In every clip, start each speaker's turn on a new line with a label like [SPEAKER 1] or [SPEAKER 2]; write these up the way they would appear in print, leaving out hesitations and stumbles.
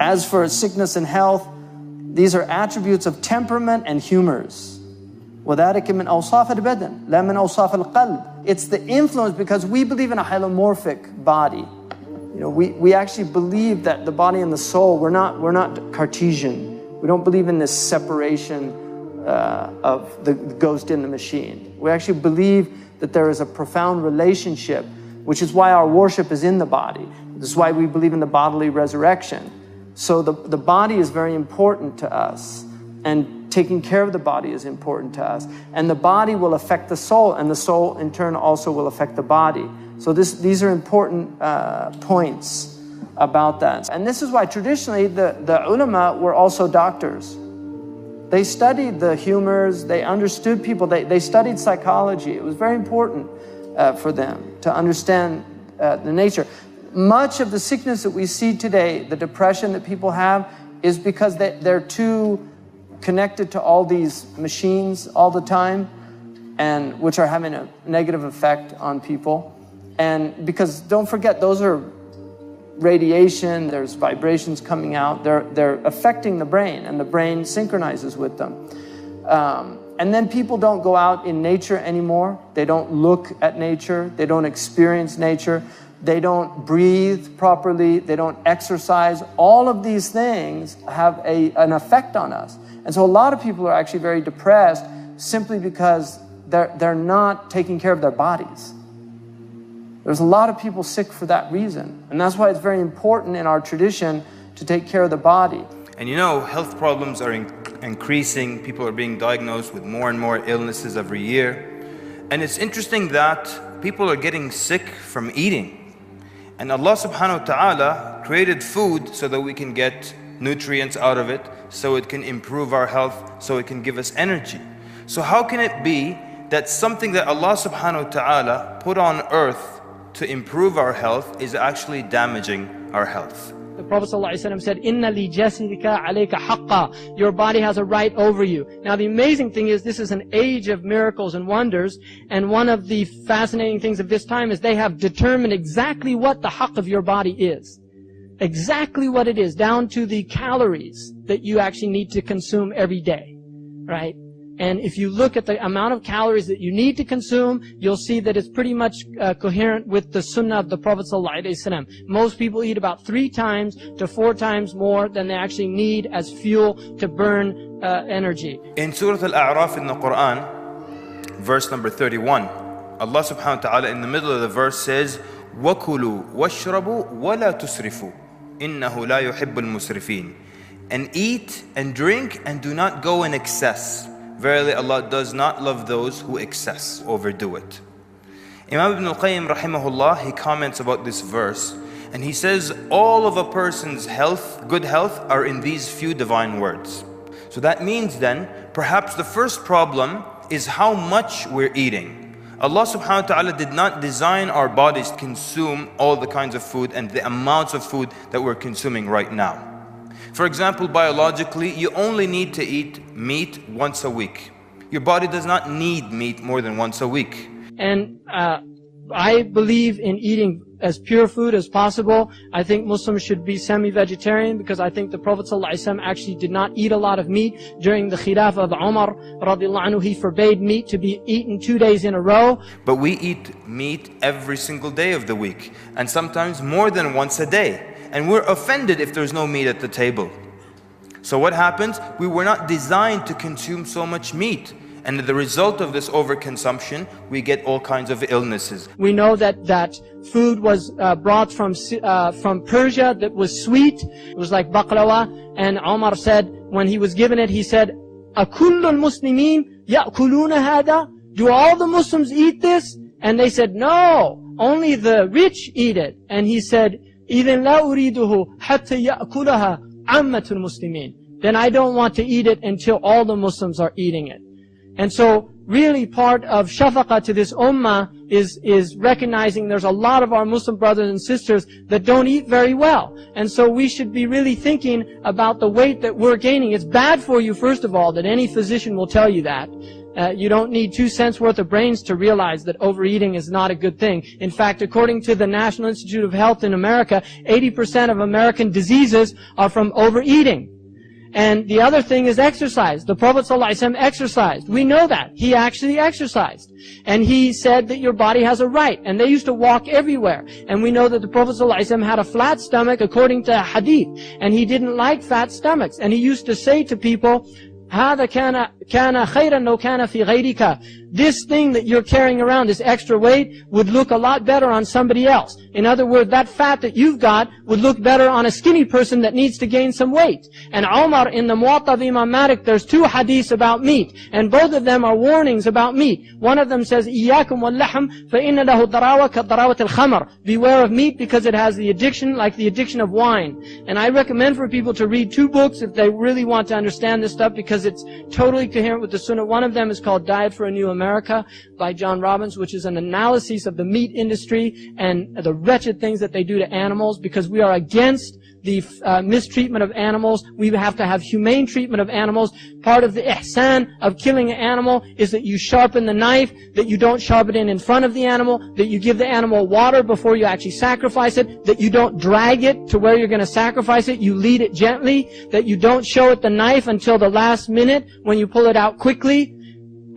[SPEAKER 1] As for sickness and health, these are attributes of temperament and humors. وَذَلِكَ مِنْ أَوْصَافِ الْبَدَنِ لَا مِنْ أَوْصَافِ الْقَلْبِ. It's the influence, because we believe in a hylomorphic body. We actually believe that the body and the soul, we're not Cartesian. We don't believe in this separation of the ghost in the machine. We actually believe that there is a profound relationship, which is why our worship is in the body. This is why we believe in the bodily resurrection. So the body is very important to us, and taking care of the body is important to us. And the body will affect the soul, and the soul in turn also will affect the body. So these are important points about that. And this is why traditionally the ulama were also doctors. They studied the humors, they understood people, they studied psychology. It was very important for them to understand the nature. Much of the sickness that we see today, the depression that people have, is because they're too connected to all these machines all the time, and which are having a negative effect on people. And because don't forget, those are radiation, there's vibrations coming out, they're affecting the brain, and the brain synchronizes with them. And then people don't go out in nature anymore. They don't look at nature, they don't experience nature, they don't breathe properly, they don't exercise. All of these things have an effect on us. And so a lot of people are actually very depressed simply because they're not taking care of their bodies. There's a lot of people sick for that reason. And that's why it's very important in our tradition to take care of the body.
[SPEAKER 2] And health problems are increasing. People are being diagnosed with more and more illnesses every year. And it's interesting that people are getting sick from eating. And Allah subhanahu wa ta'ala created food so that we can get nutrients out of it, so it can improve our health, so it can give us energy. So how can it be that something that Allah subhanahu wa ta'ala put on earth to improve our health is actually damaging our health?
[SPEAKER 3] The Prophet ﷺ said, "Inna li jasadika alayka haqqa." Your body has a right over you. Now the amazing thing is, this is an age of miracles and wonders, and one of the fascinating things of this time is they have determined exactly what the haqq of your body is. Exactly what it is, down to the calories that you actually need to consume every day, right? And if you look at the amount of calories that you need to consume, you'll see that it's pretty much coherent with the sunnah of the Prophet ﷺ. Most people eat about 3 times to 4 times more than they actually need as fuel to burn energy.
[SPEAKER 2] In Surah Al-A'raf in the Quran, verse number 31, Allah subhanahu wa ta'ala in the middle of the verse says, وَكُلُوا وَاشْرَبُوا وَلَا تُسْرِفُوا إِنَّهُ لَا يُحِبُّ الْمُسْرِفِينَ. And eat and drink and do not go in excess. Verily, Allah does not love those who excess, overdo it. Imam Ibn al-Qayyim rahimahullah, he comments about this verse, and he says all of a person's health, good health, are in these few divine words. So that means then, perhaps the first problem is how much we're eating. Allah subhanahu wa ta'ala did not design our bodies to consume all the kinds of food and the amounts of food that we're consuming right now. For example, biologically, you only need to eat meat once a week. Your body does not need meat more than once a week.
[SPEAKER 3] And I believe in eating as pure food as possible. I think Muslims should be semi-vegetarian, because I think the Prophet ﷺ actually did not eat a lot of meat. During the Khilafah of Umar radiallahu anhu, he forbade meat to be eaten 2 days in a row.
[SPEAKER 2] But we eat meat every single day of the week, and sometimes more than once a day. And we're offended if there's no meat at the table. So what happens? We were not designed to consume so much meat. And the result of this overconsumption, we get all kinds of illnesses.
[SPEAKER 3] We know that food was brought from Persia that was sweet. It was like baklava. And Umar said, when he was given it, he said, أَكُلُّ الْمُسْلِمِينَ يَأْكُلُونَ هَذَا? Do all the Muslims eat this? And they said, no, only the rich eat it. And he said, إِذِنْ لَا أُرِيدُهُ حَتَّى يَأْكُلَهَا عَامَّةُ الْمُسْلِمِينَ. Then I don't want to eat it until all the Muslims are eating it. And so really part of shafaqah to this ummah is recognizing there's a lot of our Muslim brothers and sisters that don't eat very well. And so we should be really thinking about the weight that we're gaining. It's bad for you, first of all, that any physician will tell you that. You don't need 2 cents worth of brains to realize that overeating is not a good thing. In fact, according to the National Institute of Health in America, 80% of American diseases are from overeating. And the other thing is exercise. The Prophet ﷺ exercised. We know that. He actually exercised. And he said that your body has a right. And they used to walk everywhere. And we know that the Prophet ﷺ had a flat stomach according to a hadith. And he didn't like fat stomachs. And he used to say to people, هذا كان خيرا لو كان في غيرك. This thing that you're carrying around, this extra weight, would look a lot better on somebody else. In other words, that fat that you've got would look better on a skinny person that needs to gain some weight. And Umar, in the Muwatta of Imam Malik, there's 2 hadiths about meat. And both of them are warnings about meat. One of them says, إِيَّاكُمْ وَاللَّحْمِ فَإِنَّ لَهُ الضَّرَاوَةَ كَالضَّرَاوَةِ الْخَمَرِ. Beware of meat because it has the addiction like the addiction of wine. And I recommend for people to read 2 books if they really want to understand this stuff, because it's totally coherent with the Sunnah. One of them is called Diet for a New America by John Robbins, which is an analysis of the meat industry and the wretched things that they do to animals, because we are against the mistreatment of animals. We have to have humane treatment of animals. Part of the ihsan of killing an animal is that you sharpen the knife, that you don't sharpen it in front of the animal, that you give the animal water before you actually sacrifice it, that you don't drag it to where you're going to sacrifice it, you lead it gently, that you don't show it the knife until the last minute when you pull it out quickly.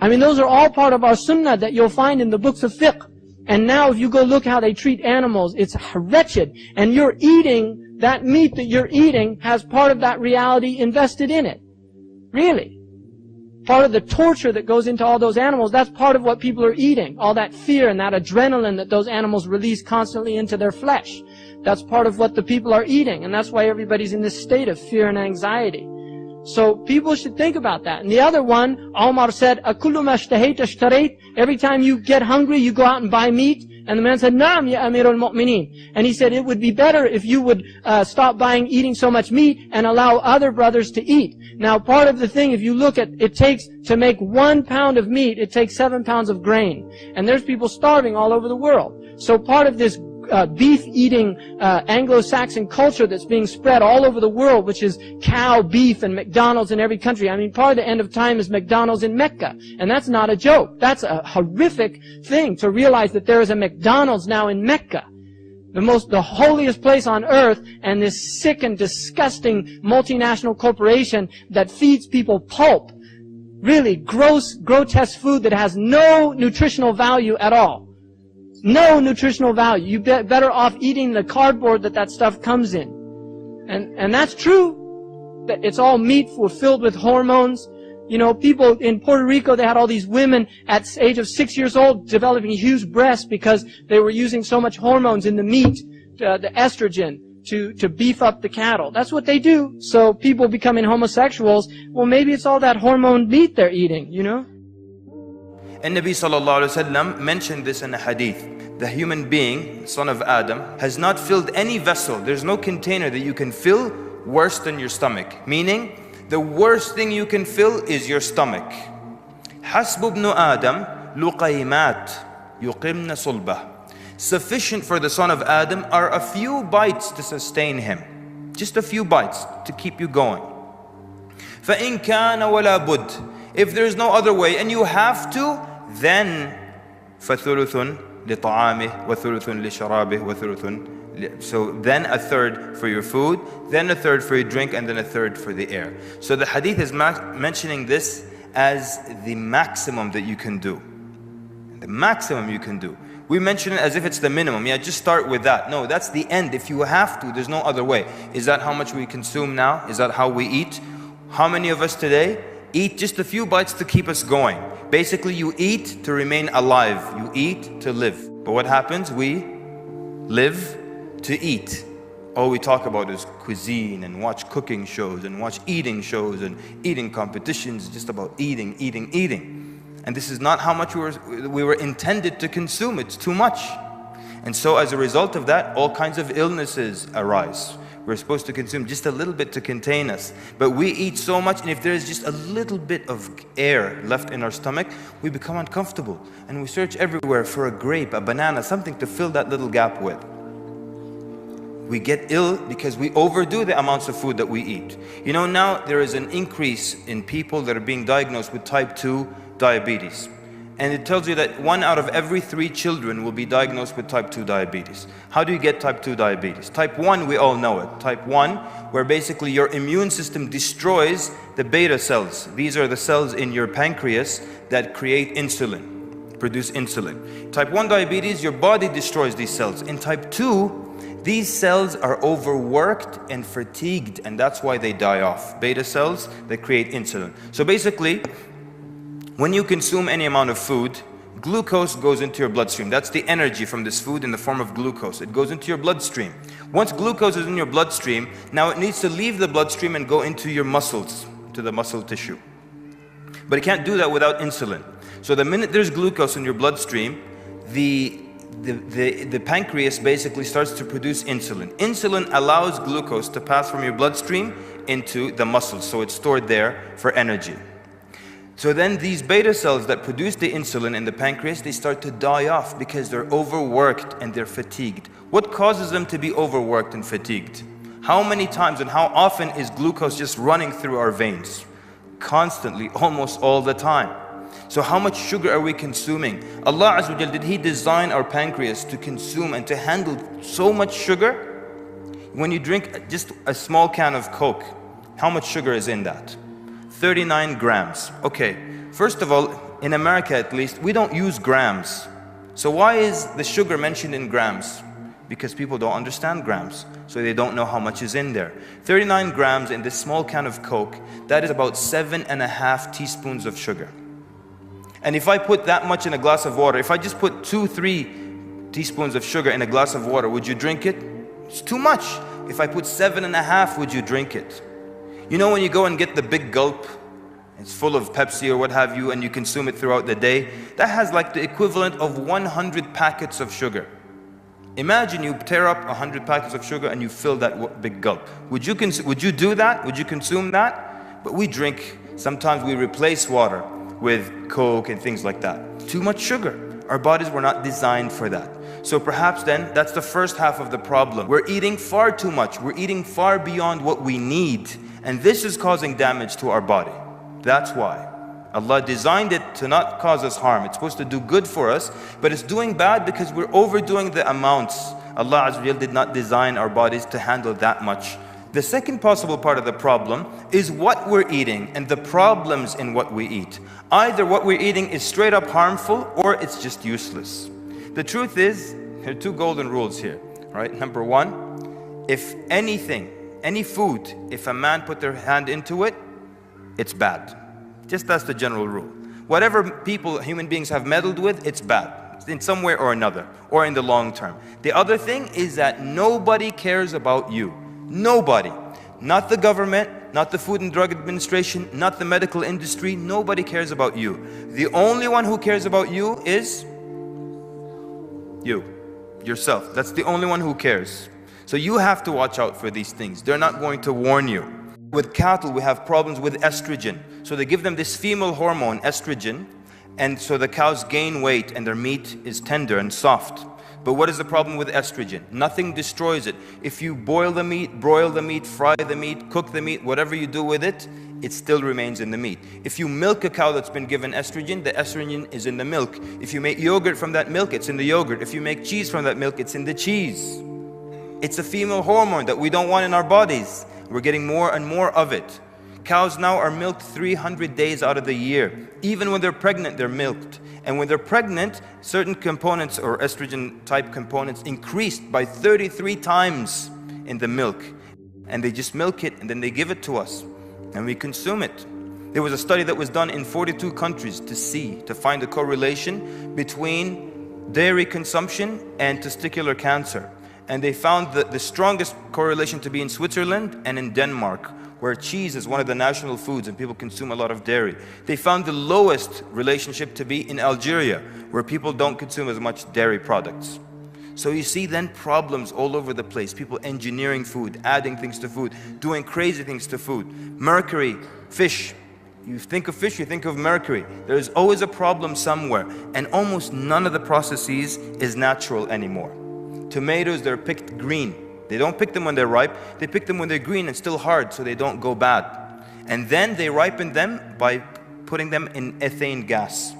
[SPEAKER 3] I mean, those are all part of our sunnah that you'll find in the books of fiqh. And now if you go look how they treat animals, it's wretched. And you're eating, that meat that you're eating has part of that reality invested in it. Really. Part of the torture that goes into all those animals, that's part of what people are eating. All that fear and that adrenaline that those animals release constantly into their flesh. That's part of what the people are eating. And that's why everybody's in this state of fear and anxiety. So people should think about that. And the other one, Omar said, أَكُلُّ مَا اشْتَهَيْتَ اشْتَرَيْتَ. Every time you get hungry, you go out and buy meat. And the man said, نَعَمْ يَا أَمِيرُ الْمُؤْمِنِينَ. And he said, it would be better if you would stop eating so much meat and allow other brothers to eat. Now, part of the thing, if you look at, it takes, to make 1 pound of meat, it takes 7 pounds of grain. And there's people starving all over the world. So part of this beef-eating Anglo-Saxon culture that's being spread all over the world, which is cow, beef, and McDonald's in every country. I mean, part of the end of time is McDonald's in Mecca. And that's not a joke. That's a horrific thing to realize that there is a McDonald's now in Mecca. The holiest place on earth, and this sick and disgusting multinational corporation that feeds people pulp. Really gross, grotesque food that has no nutritional value at all. No nutritional value. You're better off eating the cardboard that stuff comes in. And that's true. It's all meat filled with hormones. You know, people in Puerto Rico, they had all these women at the age of 6 years old developing huge breasts because they were using so much hormones in the meat, the estrogen, to beef up the cattle. That's what they do. So people becoming homosexuals, well, maybe it's all that hormone meat they're eating, you know?
[SPEAKER 2] And Nabi sallallahu alayhi wa sallam mentioned this in a hadith. The human being, son of Adam, has not filled any vessel. There's no container that you can fill worse than your stomach. Meaning, the worst thing you can fill is your stomach. حسب ابن آدم لقيمات يقمن صلبه. Sufficient for the son of Adam are a few bites to sustain him. Just a few bites to keep you going. فإن كان ولا بد. If there's no other way and you have to, then فثلث لطعامه وثلث لشرابه وثلث. So then a third for your food, then a third for your drink, and then a third for the air. So the hadith is mentioning this as the maximum that you can do. The maximum you can do. We mention it as if it's the minimum. Yeah, just start with that. No, that's the end. If you have to, there's no other way. Is that how much we consume now? Is that how we eat? How many of us today eat just a few bites to keep us going? Basically, you eat to remain alive. You eat to live. But what happens? We live to eat. All we talk about is cuisine and watch cooking shows and watch eating shows and eating competitions, just about eating, eating, eating. And this is not how much we were intended to consume. It's too much. And so as a result of that, all kinds of illnesses arise. We're supposed to consume just a little bit to contain us. But we eat so much, and if there is just a little bit of air left in our stomach, we become uncomfortable. And we search everywhere for a grape, a banana, something to fill that little gap with. We get ill because we overdo the amounts of food that we eat. You know, now there is an increase in people that are being diagnosed with type 2 diabetes. And it tells you that 1 out of every 3 children will be diagnosed with type 2 diabetes. How do you get type 2 diabetes? Type 1, we all know it. Type 1, where basically your immune system destroys the beta cells. These are the cells in your pancreas that create insulin, produce insulin. Type 1 diabetes, your body destroys these cells. In type 2, these cells are overworked and fatigued, and that's why they die off. Beta cells that create insulin. So basically, when you consume any amount of food, glucose goes into your bloodstream. That's the energy from this food in the form of glucose. It goes into your bloodstream. Once glucose is in your bloodstream, now it needs to leave the bloodstream and go into your muscles, to the muscle tissue. But it can't do that without insulin. So the minute there's glucose in your bloodstream, the pancreas basically starts to produce insulin. Insulin allows glucose to pass from your bloodstream into the muscles, so it's stored there for energy. So then these beta cells that produce the insulin in the pancreas, they start to die off because they're overworked and they're fatigued. What causes them to be overworked and fatigued? How many times and how often is glucose just running through our veins? Constantly, almost all the time. So how much sugar are we consuming? Allah Azza wa Jal, did He design our pancreas to consume and to handle so much sugar? When you drink just a small can of Coke, how much sugar is in that? 39 grams. Okay, first of all, in America at least, we don't use grams. So why is the sugar mentioned in grams? Because people don't understand grams, so they don't know how much is in there. 39 grams in this small can of Coke, that is about 7.5 teaspoons of sugar. And if I put that much in a glass of water, if I just put 2-3 teaspoons of sugar in a glass of water, would you drink it? It's too much. If I put 7.5, would you drink it? You know when you go and get the big gulp, it's full of Pepsi or what have you, and you consume it throughout the day, that has like the equivalent of 100 packets of sugar. Imagine you tear up 100 packets of sugar and you fill that big gulp. Would you do that? Would you consume that? But we drink, sometimes we replace water with Coke and things like that. Too much sugar. Our bodies were not designed for that. So perhaps then, that's the first half of the problem. We're eating far too much. We're eating far beyond what we need. And this is causing damage to our body. That's why. Allah designed it to not cause us harm. It's supposed to do good for us, but it's doing bad because we're overdoing the amounts. Allah Azza wa Jal did not design our bodies to handle that much. The second possible part of the problem is what we're eating and the problems in what we eat. Either what we're eating is straight up harmful or it's just useless. The truth is, there are 2 golden rules here, right? Number 1, if anything, any food, if a man put their hand into it, it's bad. Just that's the general rule. Whatever people, human beings have meddled with, it's bad. In some way or another, or in the long term. The other thing is that nobody cares about you. Nobody. Not the government, not the Food and Drug Administration, not the medical industry. Nobody cares about you. The only one who cares about you is you, yourself. That's the only one who cares. So you have to watch out for these things. They're not going to warn you. With cattle, we have problems with estrogen. So they give them this female hormone, estrogen, and so the cows gain weight and their meat is tender and soft. But what is the problem with estrogen? Nothing destroys it. If you boil the meat, broil the meat, fry the meat, cook the meat, whatever you do with it, it still remains in the meat. If you milk a cow that's been given estrogen, the estrogen is in the milk. If you make yogurt from that milk, it's in the yogurt. If you make cheese from that milk, it's in the cheese. It's a female hormone that we don't want in our bodies. We're getting more and more of it. Cows now are milked 300 days out of the year. Even when they're pregnant, they're milked. And when they're pregnant, certain components or estrogen type components increased by 33 times in the milk. And they just milk it and then they give it to us. And we consume it. There was a study that was done in 42 countries to find a correlation between dairy consumption and testicular cancer. And they found the strongest correlation to be in Switzerland and in Denmark, where cheese is one of the national foods and people consume a lot of dairy. They found the lowest relationship to be in Algeria, where people don't consume as much dairy products. So you see then problems all over the place. People engineering food, adding things to food, doing crazy things to food. Mercury, fish. You think of fish, you think of mercury. There's always a problem somewhere. And almost none of the processes is natural anymore. Tomatoes, they're picked green. They don't pick them when they're ripe. They pick them when they're green and still hard so they don't go bad. And then they ripen them by putting them in ethane gas.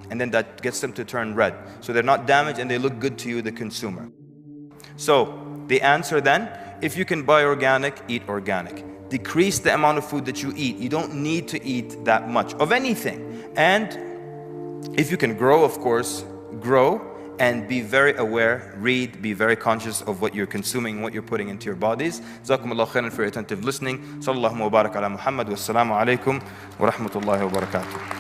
[SPEAKER 2] And then that gets them to turn red. So they're not damaged and they look good to you, the consumer. So the answer then, if you can buy organic, eat organic. Decrease the amount of food that you eat. You don't need to eat that much of anything. And if you can grow, of course, grow and be very aware, read, be very conscious of what you're consuming, what you're putting into your bodies. Jazakumullah khairan for your attentive listening. Sallallahu wa barak ala Muhammad wa assalamu alaikum wa rahmatullahi wa barakatuh.